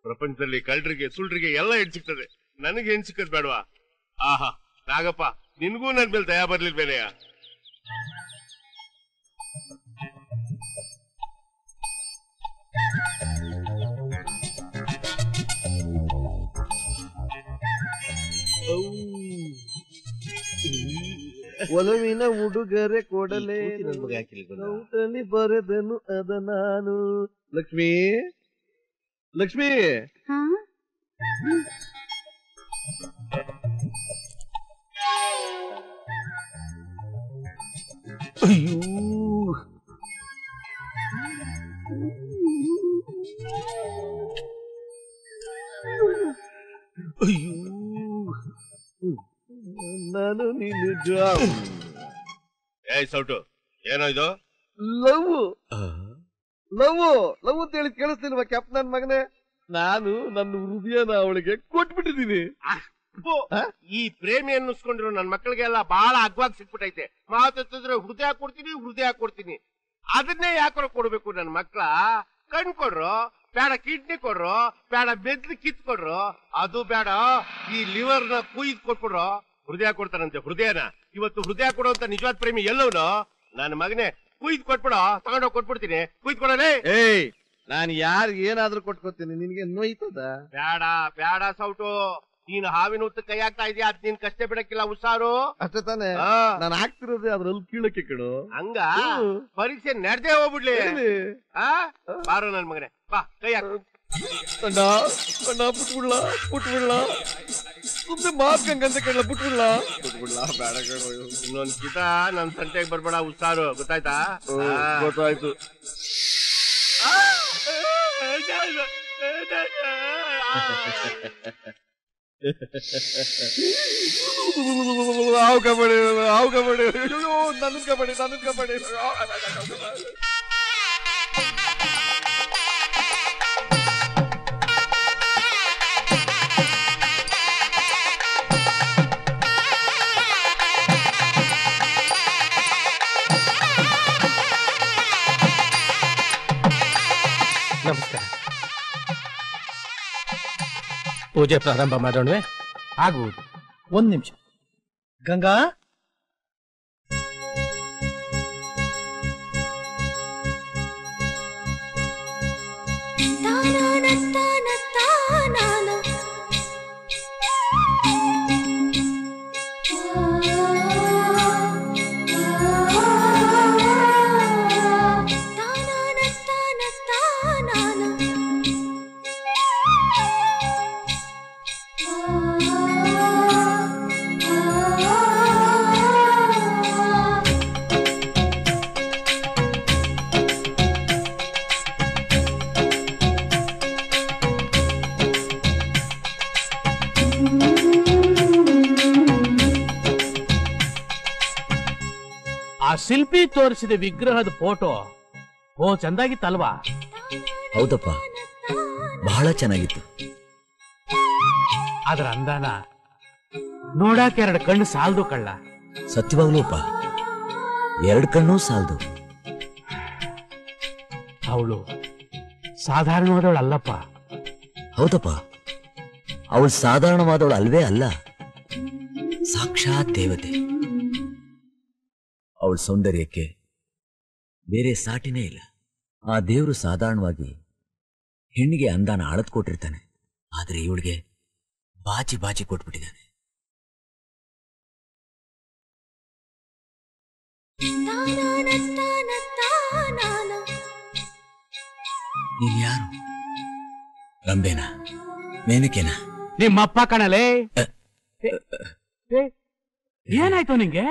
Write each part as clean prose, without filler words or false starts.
ಪ್ರಪಂಚದಲ್ಲಿ ಕಳ್ಳರಿಗೆ ಸುಳ್ರಿಗೆ ಎಲ್ಲ ಹೆಣ್ ಸಿಗ್ತದೆ, ನನಗೆ ಹೆಣ್ ಸಿಕ್ಕದ್ ಬೇಡವಾ? ಆಹಾ ನಾಗಪ್ಪ, ನಿನ್ಗೂ ನನ್ ಮೇಲೆ ದಯಾ ಬರ್ಲಿಲ್ವೇನೆಯ? ಒಲವಿನ ಉಡುಗೊರೆ ಕೊಡಲೇ ಊಟಲಿ ಬರೆದನು ಅದ ನಾನು. ಲಕ್ಷ್ಮೀ ಲಕ್ಷ್ಮೀ, ಅಯ್ಯೋ ಅಯ್ಯೋ, ನಾನು ನೀನು ಏಯ್ ಸೌಟು, ಏನೋ ಇದು? ಲವ್ ಲವ್ ಲವ್ ಅಂತ ಹೇಳಿ ಕೇಳಿಸ್ತಿಲ್ವಾ ಕ್ಯಾಪ್ ನನ್ ಮಗನೇ? ನಾನು ನನ್ನ ಹೃದಯನ ಅವಳಿಗೆ ಕೊಟ್ಬಿಟ್ಟಿದ್ದೀನಿ. ಈ ಪ್ರೇಮಿ ಅನ್ನಿಸ್ಕೊಂಡಿರೋ ನನ್ ಮಕ್ಕಳಿಗೆಲ್ಲ ಬಹಳ ಅಗ್ವಾಗಿ ಸಿಕ್ಬಿಟ್ಟೈತೆ. ಮಾತಾಡ್ತಿದ್ರೆ ಹೃದಯ ಕೊಡ್ತೀನಿ. ಅದನ್ನೇ ಯಾಕೋ ಕೊಡ್ಬೇಕು ನನ್ ಮಕ್ಳ? ಕಣ್ ಕೊಡ್ರು ಬೇಡ, ಕಿಡ್ನಿ ಕೊಡ್ರು ಬೇಡ, ಬೆದ್ಲಿ ಕಿತ್ ಕೊಡ್ರು ಅದು ಬೇಡ, ಈ ಲಿವರ್ ನ ಕುಯ್ದು ಕೊಟ್ಬಿಡ್ರು. ಹೃದಯ ಕೊಡ್ತಾರಂತೆ. ಹೃದಯನ ಇವತ್ತು ಹೃದಯ ಕೊಡುವಂತ ನಿಜವಾದ ಪ್ರೇಮಿ ಎಲ್ಲವನು? ನನ್ನ ಮಗನೇ ಕುಯ್ದು ಕೊಟ್ಬಿಡೋ, ತಗೊಂಡೋಗಿ ಕೊಟ್ಬಿಡ್ತೀನಿ. ಕುಯ್ದು ಕೊಡಲೇ. ಏಯ್, ನಾನು ಯಾರಿಗೆ ಏನಾದ್ರೂ ಕೊಟ್ಕೊತೀನಿ, ನಿನ್ಗೆ ನೋಯ್ತದ? ಬೇಡ ಸೌಟು, ನೀನು ಹಾವಿನ ಹುತ್ತ ಕೈ ಹಾಕ್ತಾ ಇದೀಯ, ಅದ್ ನೀನ್ ಕಷ್ಟ ಬಿಡಕ್ಕಿಲ್ಲ, ಹುಷಾರು. ಅಷ್ಟೇ ತಾನೆ, ನಾನು ಹಾಕ್ತಿರೋದೇ ಅದ್ರಲ್ಲಿ ಕೀಳಕ್ಕೆ ಕಡು. ಹಂಗ ಪರೀಕ್ಷೆ ನಡೆದೇ ಹೋಗ್ಬಿಡ್ಲಿ. ಬಾರೋ ನನ್ ಮಗನೇ, ಬಾ ಕೈ ಹಾಕು. ಪುಟ್ಬಿಡ್ಲ ಸುಮ್ನೆ ಮಾತ್ಕಂಗಂತ ಕೇಳ, ಪುಟ್ಬಿಡ್ಲ ಬೇಡ. ಇನ್ನೊಂದ್ ಕಿತ ನನ್ ಸಂತೆಗೆ ಬರ್ಬೇಡ, ಹುಷಾರು. ಗೊತ್ತಾಯ್ತಾ? ಗೊತ್ತಾಯ್ತು. ಹಾವು ಕಬಡ್ಡಿ ನನ್ನ ಕಬಡ್ಡಿ. ನಮಸ್ಕಾರ. ಪೂಜೆ ಪ್ರಾರಂಭ ಮಾಡೋಣವೇ? ಆಗುವುದು. ಒಂದು ನಿಮಿಷ. ಗಂಗಾ, ಶಿಲ್ಪಿ ತೋರಿಸಿದ ವಿಗ್ರಹದ ಫೋಟೋ ಚಂದಾಗಿತ್ತಲ್ವಾ? ಹೌದಪ್ಪ, ಬಹಳ ಚೆನ್ನಾಗಿತ್ತು. ಅದರ ಅಂದಾನ ನೋಡಾಕ 2 ಕಣ್ಣು ಸಾಲದು ಕಳ್ಳ. ಸತ್ಯವಾಗ್ಲೂಪ್ಪ, 2 ಕಣ್ಣು ಸಾಲದು. ಅವಳು ಸಾಧಾರಣವಾದವಳು ಅಲ್ಲಪ್ಪ. ಹೌದಪ್ಪ, ಅವಳು ಸಾಧಾರಣವಾದವಳು ಅಲ್ವೇ ಅಲ್ಲ, ಸಾಕ್ಷಾತ್ ದೇವತೆ. ಅವಳ ಸೌಂದರ್ಯಕ್ಕೆ ಬೇರೆ ಸಾಟಿನೇ ಇಲ್ಲ. ಆ ದೇವರು ಸಾಧಾರಣವಾಗಿ ಹೆಣ್ಣಿಗೆ ಅಂದಾನ ಅಳತ್ ಕೊಟ್ಟಿರ್ತಾನೆ, ಆದ್ರೆ ಇವಳಿಗೆ ಬಾಚಿ ಕೊಟ್ಬಿಟ್ಟಿದ್ದಾನೆ. ನೀನ್ ಯಾರು? ರಂಬೇನಾ? ಮೇನಕೇನಾ? ನಿಮ್ಮಪ್ಪ ಕಣಲೇ. ಏನಾಯ್ತು ನಿಂಗೆ?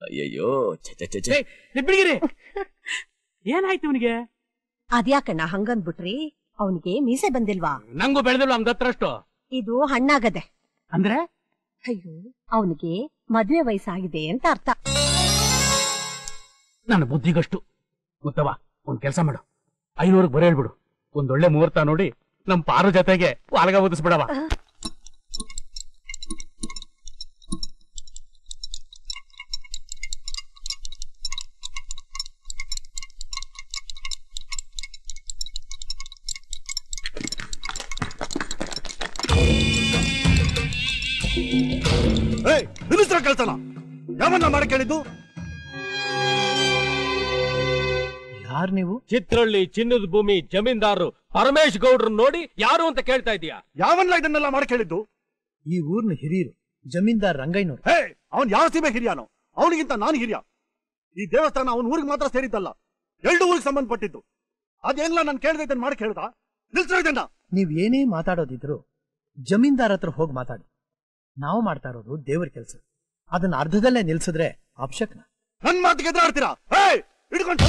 ಅಯ್ಯಯ್ಯೋ, ಬಿಡಿಗಿರಿ. ಏನಾಯ್ತು ಅವನಿಗೆ? ಅದ್ಯಾಕಣ್ಣ ಹಂಗಂದ್ಬಿಟ್ರಿ? ಅವನಿಗೆ ಮೀಸೆ ಬಂದಿಲ್ವಾ? ನಂಗೂ ಬೆಳೆದಿಲ್ಲ ಹಂಗತ್ರಷ್ಟು. ಇದು ಹಣ್ಣಾಗದೆ. ಅಂದ್ರೆ? ಅಯ್ಯೋ, ಅವನಿಗೆ ಮದ್ವೆ ವಯಸ್ಸಾಗಿದೆ ಅಂತ ಅರ್ಥ. ನನ್ನ ಬುದ್ಧಿಗಷ್ಟು ಗೊತ್ತವಾ? ಒಂದ್ ಕೆಲ್ಸ ಮಾಡು, 500ಕ್ಕೆ ಬರ ಹೇಳ್ಬಿಡು. ಒಂದೊಳ್ಳೆ ಮುಹೂರ್ತ ನೋಡಿ ನಮ್ ಪಾರು ಜೊತೆಗೆ ವಾಲ್ಗ ಓದಿಸ್ಬಿಡವ. ನಿಲ್ಲಿಸ್ರ ಕೆಲ್ಸನ ಯಾವನ್ನ ಮಾಡಕ್ ಹೇಳಿದ್ದು? ಯಾರು ನೀವು? ಚಿತ್ರಳ್ಳಿ ಚಿನ್ನದ ಭೂಮಿ ಜಮೀನ್ದಾರರು ಪರಮೇಶ್ ಗೌಡ್ರು ನೋಡಿ ಯಾರು ಅಂತ ಕೇಳ್ತಾ ಇದೀಯಾ? ಯಾವನ್ನ ಇದನ್ನೆಲ್ಲ ಮಾಡಕ್ ಹೇಳಿದ್ದು? ಈ ಊರ್ನ ಹಿರಿಯರು ಜಮೀನ್ದಾರ್ ರಂಗಯ್ಯನವರು. ಹೇ, ಅವನ್ ಯಾವ ಸೀಮೆ ಹಿರಿಯಾನೋ? ಅವನಿಗಿಂತ ನಾನು ಹಿರಿಯ. ಈ ದೇವಸ್ಥಾನ ಅವನ ಊರಿಗೆ ಮಾತ್ರ ಸೇರಿದ್ದಲ್ಲ, 2 ಊರಿಗೆ ಸಂಬಂಧಪಟ್ಟಿದ್ದು. ಅದೇನಿಲ್ಲ ನಾನು ಕೇಳ್ದೆ ಇದನ್ನ ಮಾಡಕ್ ಹೇಳ್ದ? ನಿಲ್ಸ್ರ ಇದನ್ನ. ನೀವ್ ಏನೇ ಮಾತಾಡೋದಿದ್ರು ಜಮೀನ್ದಾರ್ ಹತ್ರ ಹೋಗಿ ಮಾತಾಡಿ. ನಾವು ಮಾಡ್ತಾ ಇರೋದು ದೇವ್ರ ಕೆಲಸ. ಅದನ್ನ ಅರ್ಧದಲ್ಲೇ ನಿಲ್ಸಿದ್ರೆ ಅಪಶಕ್ನ. ನನ್ ಮಾತಿಗೆ ಎದುರಾಡ್ತೀರಾ? ಹೇ, ಹಿಡ್ಕೊಂಡು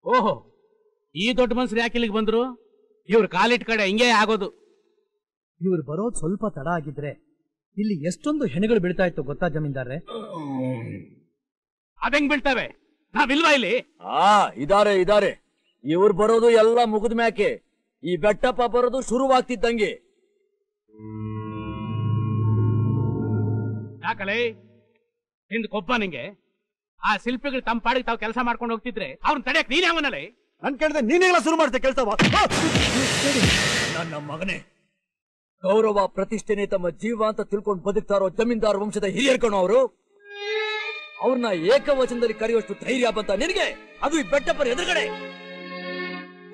ಓಹೋ, ಈ ದೊಡ್ಡ ಮನುಷ್ಯರು ಯಾಕೆ ಇಲ್ಲಿಗೆ ಬಂದ್ರು? ಇವ್ರ ಕಾಲಿಟ್ ಕಡೆ ಹಿಂಗೆ ಆಗೋದು. ಇವ್ರು ಬರೋದು ಸ್ವಲ್ಪ ತಡ ಆಗಿದ್ರೆ ಇಲ್ಲಿ ಎಷ್ಟೊಂದು ಹೆಣಗಳು ಬೀಳ್ತಾ ಇತ್ತು ಗೊತ್ತಾ ಜಮೀನ್ದಾರ್ರೆ? ಅದೆಂಗ್ ಬೀಳ್ತವೆ? ನಾವಿಲ್ವಾ ಇಲ್ಲಿ? ಇದಾರೆ. ಇವ್ರು ಬರೋದು ಎಲ್ಲ ಮುಗಿದ ಮ್ಯಾಕೆ. ಈ ಬೆಟ್ಟಪ್ಪ ಬರೋದು ಶುರುವಾಗ್ತಿದ್ದಂಗೆ. ಯಾಕಲೇ ನಿಂದ ಕೊಬ್ಬ ನಿಂಗೆ? ಆ ಶಿಲ್ಪಿಗಳು ತಮ್ಮ ಪಾಡಿಗೆ ತಾವು ಕೆಲಸ ಮಾಡ್ಕೊಂಡು ಹೋಗ್ತಿದ್ರೆ ಅವ್ರನ್ನ ತಡೆಯಕ್ ನೀನ್ ಯಾವನಲ್ಲೇ? ನನ್ ಕೇಳಿದ್ರೆ ನೀನೆಲ್ಲ ಶುರು ಮಾಡ್ತೆ ಕೆಲ್ಸವ? ನನ್ನ ಮಗನೇ, ಗೌರವ ಪ್ರತಿಷ್ಠೆನೆ ತಮ್ಮ ಜೀವ ಅಂತ ತಿಳ್ಕೊಂಡು ಬದುಕ್ತಾರೋ ಜಮೀನ್ದಾರ್ ವಂಶದ ಹಿರಿಯರ್ ಕಣೋ ಅವರು. ಅವ್ರನ್ನ ಏಕವಚನದಲ್ಲಿ ಕರೆಯುವಷ್ಟು ಧೈರ್ಯ ಬಂತ ನಿನಗೆ? ಅದು ಈ ಬೆಟ್ಟಪ್ಪರ ಎದುರುಗಡೆ.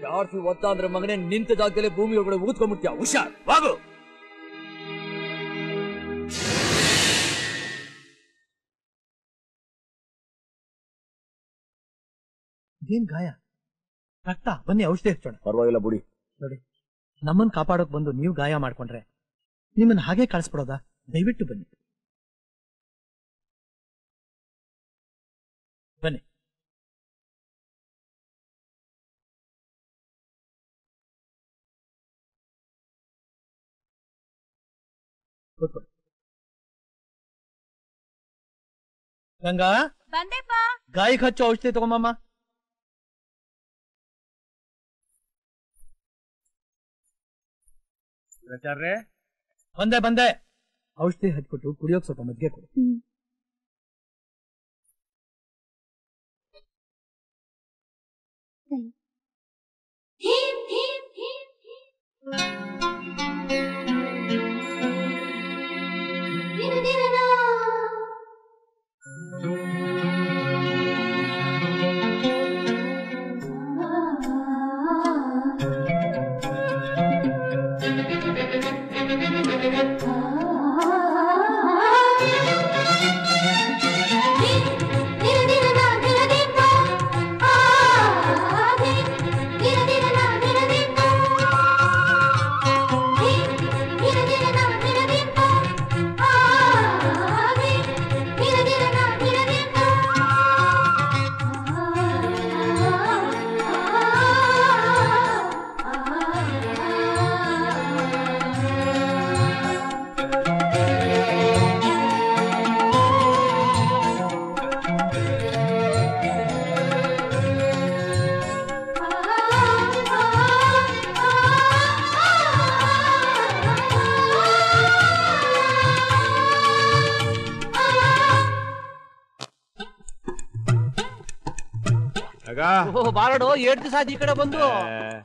ಜಾಡ್ಸಿ ಒತ್ತ ಅಂದ್ರೆ ಮಗನೇ, ನಿಂತ ಜಾಗದಲ್ಲೇ ಭೂಮಿ ಒಳಗಡೆ ಊದ್ಕೊಂಡ್ಬಿಡ್ತೀಯ. ಹುಷಾರ್, ಬಾಗು. ಇದೇನ್ ಗಾಯ? ರಕ್ತ, ಬನ್ನಿ ಔಷಧಿ ಹಚ್ಚೋಣ. ಪರವಾಗಿಲ್ಲ ಬುಡಿ. ನೋಡಿ. ನಮ್ಮನ್ ಕಾಪಾಡೋಕ್ ಬಂದು ನೀವು ಗಾಯ ಮಾಡ್ಕೊಂಡ್ರೆ ನಿಮ್ಮನ್ನ ಹಾಗೆ ಕಳಿಸ್ಬಿಡೋದಾ? ದಯವಿಟ್ಟು ಬನ್ನಿ ಬನ್ನಿ. ಕೂತ್ಕೊಳ್ಳಿ. ಗಂಗಾ, ಬಂದೆಪ್ಪ. ಗಾಯಕ್ಕೆ ಹಚ್ಚೋ ಔಷಧಿ ತಗೊಂಬಮ್ಮ. ಬಂದೆ. ಔಷಧಿ ಹಚ್ಬಿಟ್ಟು ಕುಡಿಯೋಕ್ ಸ್ವಲ್ಪ ಮಜ್ಜಿಗೆ ಕೊಡು. ಬಾರಡು 8 ದಿವಸ ಆಯ್ತು ಈ ಕಡೆ ಬಂದು.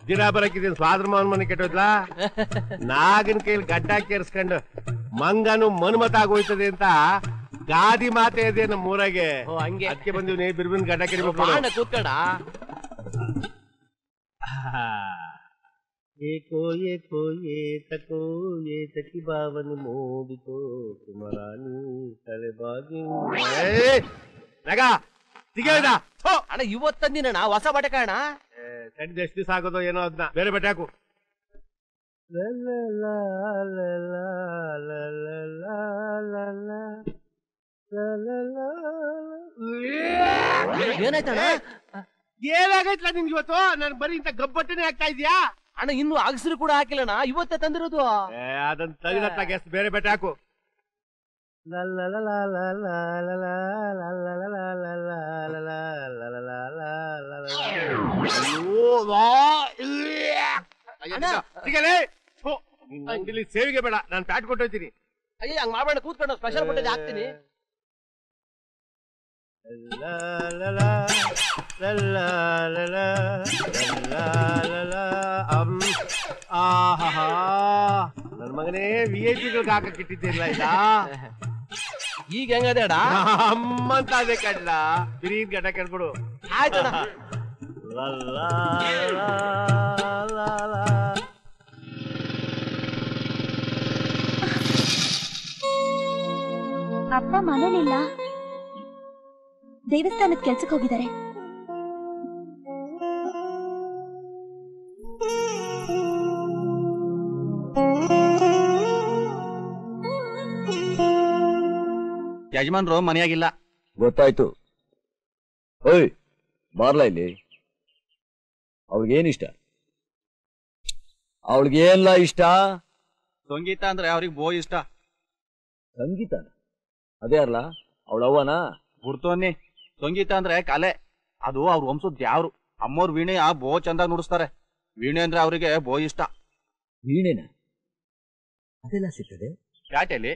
ದಿನ ಬರಕಿದ್ದೀನಿ ಸ್ವಾದ್ರ ಮಾವನ್ ಮನೆ ಕೆಟ್ಟೋದ್ಲಾ. ನಾಗಿನ ಕೈಲಿ ಗಡ್ಡ ಕೇರ್ಸ್ಕೊಂಡು ಮಂಗನು ಮನ್ಮತ ಆಗೋಯ್ತದೆ ಅಂತ ಗಾದಿ ಮಾತೆ ಇದೆ ನಮ್ಮ ಊರಾಗೆ. ಹಂಗೆ ಅದಕ್ಕೆ ಬಂದಿವ್ನಿ. ಬಿರ್ಬಿನ್ ಗಡ್ಡ ಕೆರಿಬೇಕು. ಕೂತ್ಕಡ. ಏಕೋ ಏಕೋ ಏತಕೋ ಏತಕಿ ಬಾವನು ಮೋದಿತೋ ಕುಮಾರಾಣಿ ತಲೆಬಾಗಿ ನಗ ಸಿಗದ. ಅಣ್ಣ ಇವತ್ತು ತಂದಿನ ಹೊಸ ಬಟ್ಟೆ ಕಾಣ. ಸಣ್ಣ ಎಷ್ಟು ದಿವಸ ಆಗೋದು ಏನೋ ಅದನ್ನ ಬೇರೆ ಬಟ್ಟೆ ಹಾಕು. ಏನಾಯ್ತಣ್ಣ? ಏನಾಗೈತ್ಲ ನಿನ್ಗೆ ಇವತ್ತು? ನನ್ ಬರೀ ಇಂತ ಗಬ್ಬಟ್ಟನೆ ಆಗ್ತಾ ಇದ್ಯಾ? ಅಣ್ಣ ಇನ್ನು ಅಗಸರು ಕೂಡ ಹಾಕಿಲ್ಲಣ್ಣ, ಇವತ್ತೇ ತಂದಿರೋದು. ಅದನ್ನ ತೆಗೆದತ್ತಾಗ ಎಷ್ಟು ಬೇರೆ ಬಟ್ಟೆ ಹಾಕು. ಇಲ್ಲಿ ಸೇವಿಗೆ ಬೇಡ, ನಾನು ಪ್ಯಾಟ್ ಕೊಟ್ಟೋಯ್ತೀನಿ. ಅಯ್ಯ ಹಂಗ ಮಾಡ್ಬೇಡ, ಕೂತ್ಕೊಂಡು ಸ್ಪೆಷಲ್ ಬಟ್ಟೆ ಹಾಕ್ತೀನಿ. ನನ್ ಮಗನೇ VIP ಹಾಕಕ್ ಇಟ್ಟಿದ್ದೀರಲ್ಲ ಇದ. ಈಗ ಹೆಂಗದೆ ಅಣ್ಣ? ಅಮ್ಮಂತ ಅದೇ ಕಡ್ಲ ಬಿರಿ ಗಡ್ಡ ಕೆಡ್ಬಿಡು. ಆಯ್ತಣ್ಣ. ಅಪ್ಪ ಮನೇಲಿಲ್ಲ, ದೇವಸ್ಥಾನದ ಕೆಲ್ಸಕ್ಕೆ ಹೋಗಿದ್ದಾರೆ. ಯಜಮಾನ್ರು ಮನೆಯಾಗಿಲ್ಲ. ಗೊತ್ತಾಯ್ತು. ಓಯ್ ಬಾರ್ಲಾ ಇಲ್ಲಿ. ಅವಳಿಗೇನಿಷ್ಟ? ಅವಳಿಗೇನ್ಲ ಇಷ್ಟ? ಸಂಗೀತ ಅಂದ್ರೆ ಅವ್ರಿಗೆ ಬೋ ಇಷ್ಟ. ಸಂಗೀತ ಅದೇ ಅಲ್ಲ ಅವಳವ್ವನ? ಗುರ್ತೋನಿ. ಸಂಗೀತ ಅಂದ್ರೆ ಕಲೆ, ಅದು ಅವ್ರ ವಂಶದ ಯಾವ್ರು. ಅಮ್ಮವ್ರ ವೀಣೆ ಬೋ ಚಂದಾಗಿ ನುಡಿಸ್ತಾರೆ. ವೀಣೆ ಅಂದ್ರೆ ಅವ್ರಿಗೆ ಬೋ ಇಷ್ಟ. ವೀಣೆನ ಅದೆಲ್ಲ ಸಿಗ್ತದೆ ಪ್ಯಾಟೆಯಲ್ಲಿ?